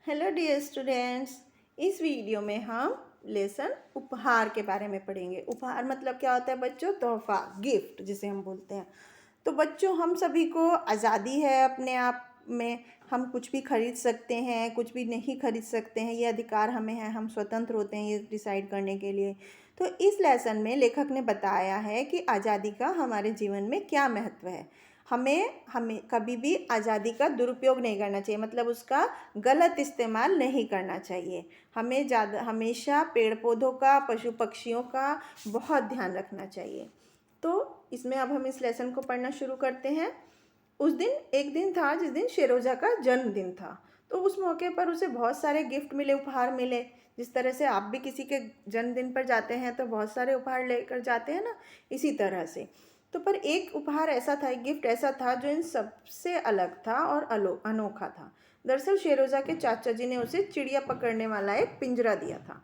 Hello dear students. इस video में हम लेसन उपहार के बारे में पढ़ेंगे। उपहार मतलब क्या होता है बच्चों? तोहफा, गिफ्ट जिसे हम बोलते हैं। तो बच्चों, हम सभी को आज़ादी है अपने आप में। हम कुछ भी खरीद सकते हैं, कुछ भी नहीं खरीद सकते हैं, ये अधिकार हमें है। हम स्वतंत्र होते हैं ये डिसाइड करने के लिए। तो इस लेसन में लेखक ने बताया है कि आज़ादी का हमारे जीवन में क्या महत्व है। हमें हमें कभी भी आज़ादी का दुरुपयोग नहीं करना चाहिए, मतलब उसका गलत इस्तेमाल नहीं करना चाहिए। हमें ज़्यादा हमेशा पेड़ पौधों का, पशु पक्षियों का बहुत ध्यान रखना चाहिए। तो इसमें अब हम इस लेसन को पढ़ना शुरू करते हैं। उस दिन एक दिन था जिस दिन शेरोजा का जन्मदिन था। तो उस मौके पर उसे बहुत सारे गिफ्ट मिले, उपहार मिले। जिस तरह से आप भी किसी के जन्मदिन पर जाते हैं तो बहुत सारे उपहार लेकर जाते हैं ना, इसी तरह से। तो पर एक उपहार ऐसा था, एक गिफ्ट ऐसा था जो इन सबसे अलग था और अनोखा था। दरअसल शेरोजा के चाचा जी ने उसे चिड़िया पकड़ने वाला एक पिंजरा दिया था।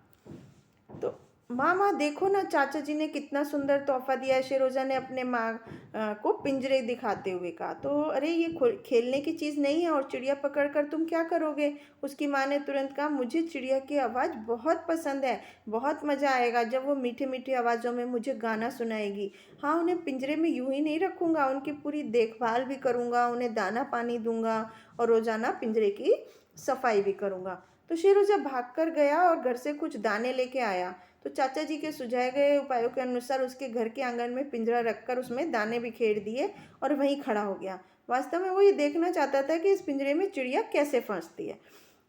तो माँ माँ देखो ना, चाचा जी ने कितना सुंदर तोहफा दिया है। शेरोजा ने अपने माँ को पिंजरे दिखाते हुए कहा। तो अरे ये खेलने की चीज़ नहीं है और चिड़िया पकड़ कर तुम क्या करोगे? उसकी माँ ने तुरंत कहा, मुझे चिड़िया की आवाज़ बहुत पसंद है, बहुत मज़ा आएगा जब वो मीठी मीठी आवाज़ों में मुझे गाना सुनाएगी। हाँ, उन्हें पिंजरे में यूं ही नहीं रखूँगा, उनकी पूरी देखभाल भी करूँगा, उन्हें दाना पानी दूंगा और रोज़ाना पिंजरे की सफाई भी करूँगा। तो शेरोजा भाग कर गया और घर से कुछ दाने लेके आया। तो चाचा जी के सुझाए गए उपायों के अनुसार उसके घर के आंगन में पिंजरा रखकर उसमें दाने बिखेर दिए और वहीं खड़ा हो गया। वास्तव में वो ये देखना चाहता था कि इस पिंजरे में चिड़िया कैसे फंसती है।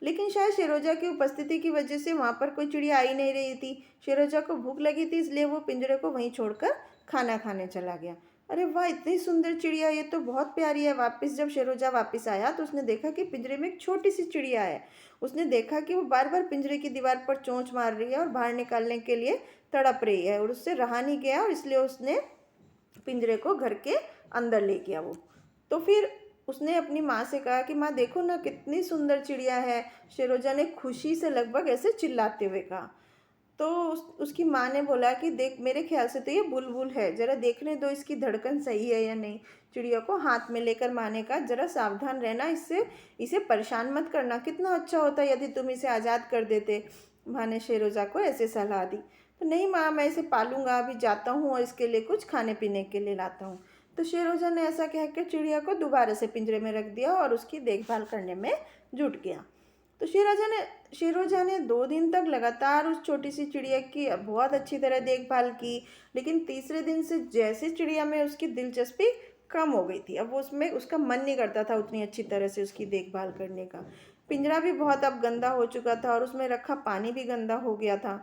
लेकिन शायद शेरोजा की उपस्थिति की वजह से वहाँ पर कोई चिड़िया आ ही नहीं रही थी। शेरोजा को भूख लगी थी, इसलिए वो पिंजरे को वहीं छोड़कर खाना खाने चला गया। अरे वाह, इतनी सुंदर चिड़िया, ये तो बहुत प्यारी है। वापस जब शेरोजा वापस आया तो उसने देखा कि पिंजरे में एक छोटी सी चिड़िया है। उसने देखा कि वो बार बार पिंजरे की दीवार पर चोंच मार रही है और बाहर निकालने के लिए तड़प रही है, और उससे रहा नहीं गया और इसलिए उसने पिंजरे को घर के अंदर ले गया वो। तो फिर उसने अपनी माँ से कहा कि माँ देखो ना, कितनी सुंदर चिड़िया है। शेरोजा ने खुशी से लगभग ऐसे चिल्लाते हुए कहा। तो उसकी माँ ने बोला कि देख, मेरे ख्याल से तो ये बुलबुल है, जरा देखने दो इसकी धड़कन सही है या नहीं। चिड़िया को हाथ में लेकर माँ ने कहा, जरा सावधान रहना, इससे इसे परेशान मत करना। कितना अच्छा होता यदि तुम इसे आज़ाद कर देते। माँ ने शेरोजा को ऐसे सलाह दी। तो नहीं माँ, मैं इसे पालूंगा, अभी जाता हूँ और इसके लिए कुछ खाने पीने के लिए लाता हूँ। तो शेरोजा ने ऐसा कहकर चिड़िया को दोबारा से पिंजरे में रख दिया और उसकी देखभाल करने में जुट गया। तो शेरोजा ने 2 दिन तक लगातार उस छोटी सी चिड़िया की बहुत अच्छी तरह देखभाल की। लेकिन तीसरे दिन से जैसे चिड़िया में उसकी दिलचस्पी कम हो गई थी। अब वो उसमें उसका मन नहीं करता था उतनी अच्छी तरह से उसकी देखभाल करने का। पिंजरा भी बहुत अब गंदा हो चुका था और उसमें रखा पानी भी गंदा हो गया था।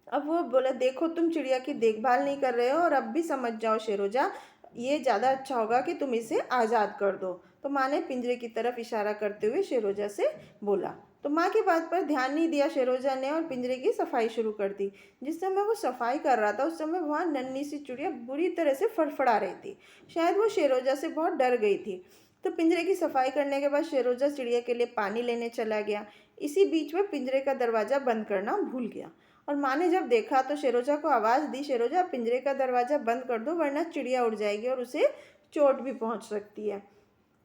अब वो बोला, देखो तुम चिड़िया की देखभाल नहीं कर रहे हो और अब भी समझ जाओ शेरोजा, ये ज़्यादा अच्छा होगा कि तुम इसे आज़ाद कर दो। तो माँ ने पिंजरे की तरफ इशारा करते हुए शेरोजा से बोला। तो माँ की बात पर ध्यान नहीं दिया शेरोजा ने और पिंजरे की सफाई शुरू कर दी। जिस समय वो सफाई कर रहा था उस समय वहाँ नन्ही सी चिड़िया बुरी तरह से फड़फड़ा रही थी। शायद वो शेरोजा से बहुत डर गई थी। तो पिंजरे की सफाई करने के बाद शेरोजा चिड़िया के लिए पानी लेने चला गया। इसी बीच में पिंजरे का दरवाज़ा बंद करना भूल गया और माँ ने जब देखा तो शेरोजा को आवाज़ दी, शेरोजा पिंजरे का दरवाज़ा बंद कर दो वरना चिड़िया उड़ जाएगी और उसे चोट भी पहुँच सकती है।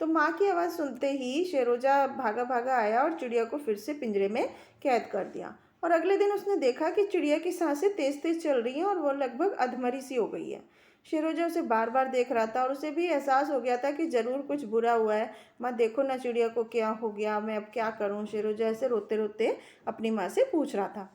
तो माँ की आवाज़ सुनते ही शेरोजा भागा भागा आया और चिड़िया को फिर से पिंजरे में कैद कर दिया। और अगले दिन उसने देखा कि चिड़िया की सांसें तेज तेज चल रही हैं और वो लगभग अधमरी सी हो गई है। शेरोजा उसे बार बार देख रहा था और उसे भी एहसास हो गया था कि ज़रूर कुछ बुरा हुआ है। माँ देखो ना, चिड़िया को क्या हो गया, मैं अब क्या करूँ? शेरोजा ऐसे रोते रोते अपनी माँ से पूछ रहा था।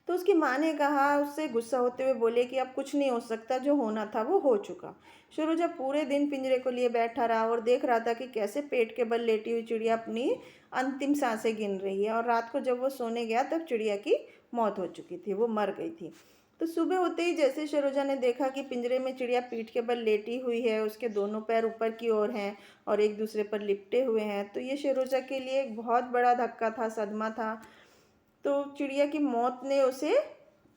तो उसकी माँ ने कहा, उससे गुस्सा होते हुए बोले कि अब कुछ नहीं हो सकता, जो होना था वो हो चुका। शुरू पूरे दिन पिंजरे को लिए बैठा रहा और देख रहा था कि कैसे पेट के बल लेटी हुई चिड़िया अपनी अंतिम सांसें गिन रही है। और रात को जब वो सोने गया तब चिड़िया की मौत हो चुकी थी, वो मर गई थी। तो सुबह होते ही जैसे शरोजा ने देखा कि पिंजरे में चिड़िया पीठ के बल लेटी हुई है, उसके दोनों पैर ऊपर की ओर हैं और एक दूसरे पर लिपटे हुए हैं, तो ये शरोजा के लिए एक बहुत बड़ा धक्का था, सदमा था। तो चिड़िया की मौत ने उसे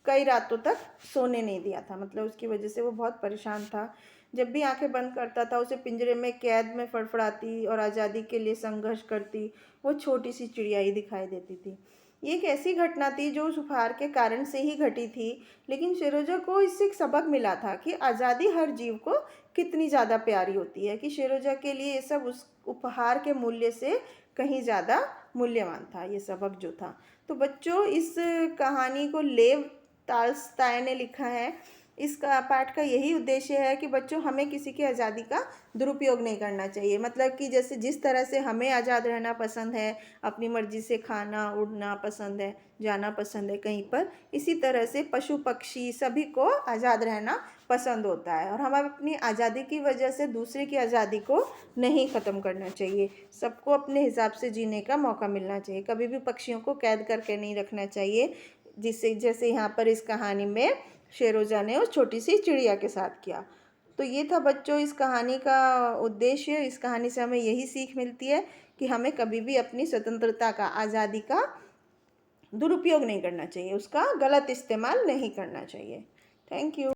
कई रातों तक सोने नहीं दिया था, मतलब उसकी वजह से वो बहुत परेशान था। जब भी आंखें बंद करता था उसे पिंजरे में कैद में फड़फड़ाती और आज़ादी के लिए संघर्ष करती वो छोटी सी चिड़िया ही दिखाई देती थी। ये एक ऐसी घटना थी जो उस उपहार के कारण से ही घटी थी, लेकिन शेरोजा को इससे एक सबक मिला था कि आज़ादी हर जीव को कितनी ज़्यादा प्यारी होती है, कि शेरोजा के लिए ये सब उस उपहार के मूल्य से कहीं ज़्यादा मूल्यवान था ये सबक जो था। तो बच्चों, इस कहानी को लेव टॉल्स्टॉय ने लिखा है। इसका पाठ का यही उद्देश्य है कि बच्चों, हमें किसी की आज़ादी का दुरुपयोग नहीं करना चाहिए। मतलब कि जैसे जिस तरह से हमें आज़ाद रहना पसंद है, अपनी मर्जी से खाना उड़ना पसंद है, जाना पसंद है कहीं पर, इसी तरह से पशु पक्षी सभी को आज़ाद रहना पसंद होता है। और हमें अपनी आज़ादी की वजह से दूसरे की आज़ादी को नहीं ख़त्म करना चाहिए। सबको अपने हिसाब से जीने का मौका मिलना चाहिए। कभी भी पक्षियों को कैद करके नहीं रखना चाहिए, जिससे जैसे यहाँ पर इस कहानी में शेरोज़ा ने उस छोटी सी चिड़िया के साथ किया। तो ये था बच्चों इस कहानी का उद्देश्य। इस कहानी से हमें यही सीख मिलती है कि हमें कभी भी अपनी स्वतंत्रता का, आज़ादी का दुरुपयोग नहीं करना चाहिए, उसका गलत इस्तेमाल नहीं करना चाहिए। Thank you.